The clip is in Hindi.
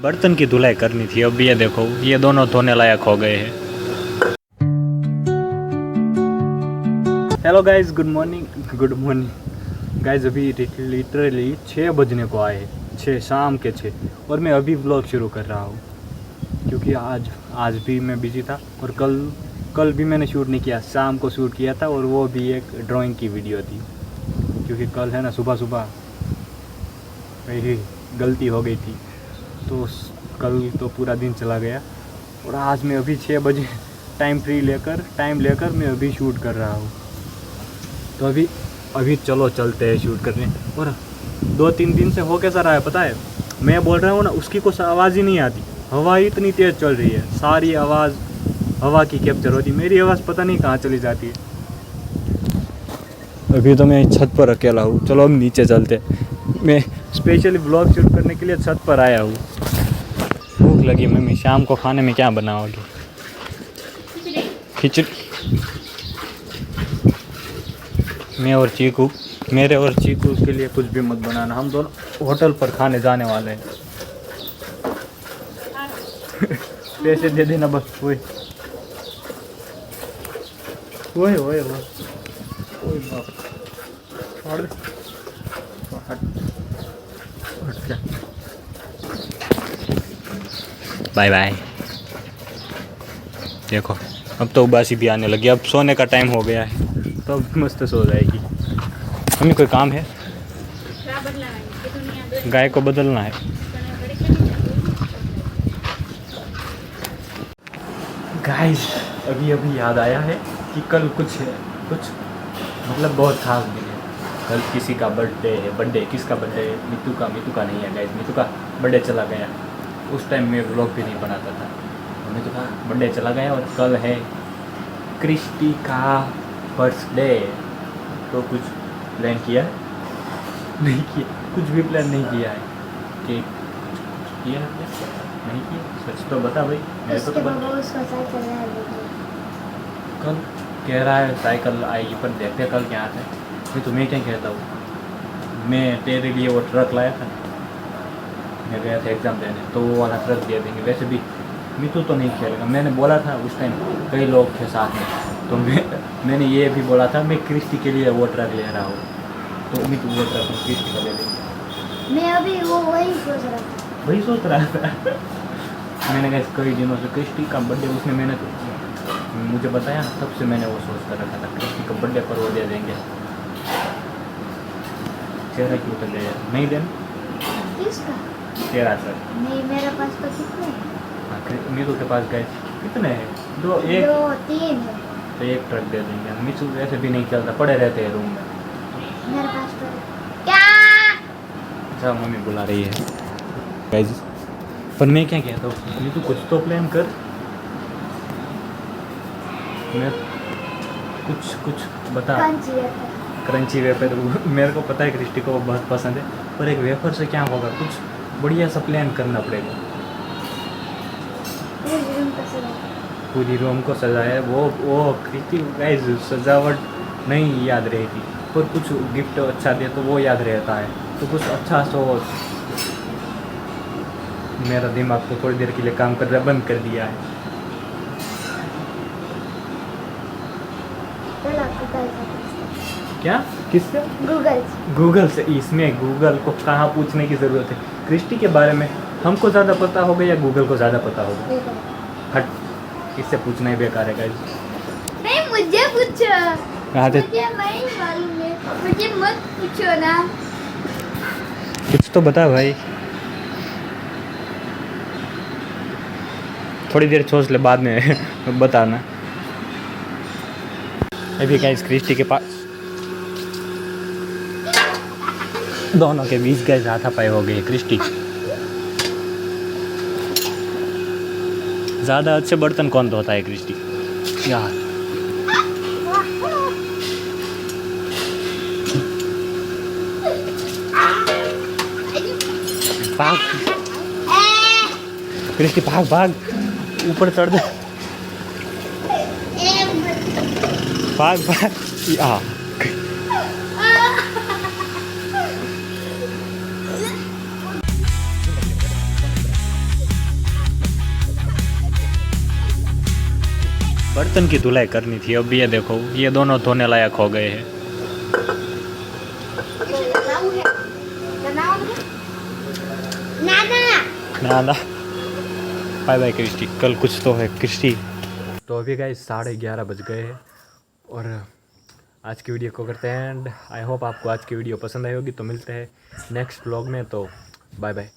बर्तन की धुलाई करनी थी, अब ये देखो ये दोनों धोने लायक हो गए हैं। Hello guys, good morning guys. अभी लिटरली 6 बजने को आए, 6 शाम के 6, और मैं अभी व्लॉग शुरू कर रहा हूँ क्योंकि आज भी मैं बिजी था और कल भी मैंने शूट नहीं किया, शाम को शूट किया था और वो भी एक ड्राइंग की वीडियो थी क्योंकि कल है ना सुबह वही गलती हो गई थी तो कल तो पूरा दिन चला गया और आज मैं अभी 6 बजे टाइम लेकर मैं अभी शूट कर रहा हूँ। तो अभी चलो चलते हैं शूट करने। और 2-3 दिन से हो कैसा रहा है पता है, मैं बोल रहा हूँ ना उसकी कुछ आवाज़ ही नहीं आती, हवा ही इतनी तेज़ चल रही है, सारी आवाज़ हवा की कैप्चर होती, मेरी आवाज़ पता नहीं कहाँ चली जाती है। अभी तो मैं छत पर अकेला हूँ, चलो अब नीचे चलते। मैं स्पेशली ब्लॉग शूट करने के लिए छत पर आया हूँ। भूख लगी, मम्मी शाम को खाने में क्या बनाओगे? खिचड़ी। मेरे और चीकू के लिए कुछ भी मत बनाना, हम दोनों होटल पर खाने जाने वाले हैं। पैसे दे देना बस। ओए बाप, छोड़ दे। Bye bye. देखो अब तो उबासी भी आने लगी, अब सोने का टाइम हो गया है तो अब मस्त सो जाएगी। हमें कोई काम है, गाय को बदलना है। गाइस अभी याद आया है कि कल कुछ मतलब बहुत खास दिन है। कल किसी का बर्थडे किसका बर्थडे? मितू का नहीं है गाइस, मितू का बर्थडे चला गया। उस टाइम मैं व्लॉग भी नहीं बनाता था, मितू का बर्थडे चला गया और कल है क्रिस्टी का बर्थडे। तो कुछ प्लान किया नहीं किया, कुछ भी प्लान नहीं किया है कि किया है नहीं किया। सच तो बता भाई, मेरे को तो कल कह रहा है साइकिल आएगी, पर देखते कल क्या आता है। मैं तुम्हें क्या कहता हूँ, मैं तेरे लिए वो ट्रक लाया था, मैं गया था एग्ज़ाम देने, तो वो वाला ट्रक दे देंगे। वैसे भी मितू तो नहीं खेलेगा, मैंने बोला था उस टाइम, कई लोग थे साथ में, तो मैंने ये भी बोला था मैं क्रिस्टी के लिए वो ट्रक ले रहा हूँ, तो मितू वो ट्रक क्रिस्टी का ले देंगे। मैं अभी वही सोच रहा था। मैंने कहा कई दिनों से क्रिस्टी का बर्थडे, उसने मैंने मुझे बताया, तब से मैंने वो सोच कर रखा था क्रिस्टी का बर्थडे पर वो दे देंगे। चेहरा क्यों उतर गया? नहीं देना किसका? तेरा सर नहीं, मेरे पास तो कितने हैं? मीतू के पास गए कितने हैं? 2 3 है। तो एक ट्रक दे देंगे। मीतू ऐसे भी नहीं चलता, पड़े रहते हैं रूम में। मेरे पास तो क्या? अच्छा मम्मी बुला रही है गाइस, पर मैं क्या कहता हूँ, मीतू कुछ तो प्लान कर। मैं कुछ बता। क्रंची वेफर मेरे को पता है क्रिस्टी को वो बहुत पसंद है, पर एक वेफर से क्या होगा, कुछ बढ़िया सा प्लान करना पड़ेगा। पूरी रूम को सजाया, वो क्रिस्टी गाइस सजावट नहीं याद रहती, पर कुछ गिफ्ट अच्छा दे तो वो याद रहता है। तो कुछ अच्छा सोच। मेरा दिमाग तो थोड़ी देर के लिए काम कर रहा है, बंद कर दिया है। क्या? किससे? गूगल से। इसमें गूगल को कहाँ पूछने की ज़रूरत है? क्रिस्टी के बारे में हमको ज़्यादा पता होगा या गूगल को ज़्यादा पता होगा? हट, किससे पूछना ही बेकार है गाइस। नहीं, मुझे पूछो। मुझे नहीं मालूम है, मुझे मत पूछो ना। कुछ तो बता भाई। थोड़ी देर सोच ले, बाद में बताना। अभी गाइस क्रिस्टी के पास दोनों के बीच गाइस हाथापाई हो गई। क्रिस्टी ज़्यादा अच्छे बर्तन कौन धोता है? क्रिस्टी यार। भाग क्रिस्टी, भाग ऊपर चढ़ दे। भाग या बर्तन की धुलाई करनी थी। अब ये देखो, ये दोनों धोने लायक हो गए हैं। ना ना, बाय बाय क्रिस्टी, कल कुछ तो है क्रिस्टी। तो अभी गाइस 11:30 बज गए हैं और आज की वीडियो को करते हैं एंड आई होप आपको आज की वीडियो पसंद आई होगी। तो मिलते हैं नेक्स्ट व्लॉग में, तो बाय बाय।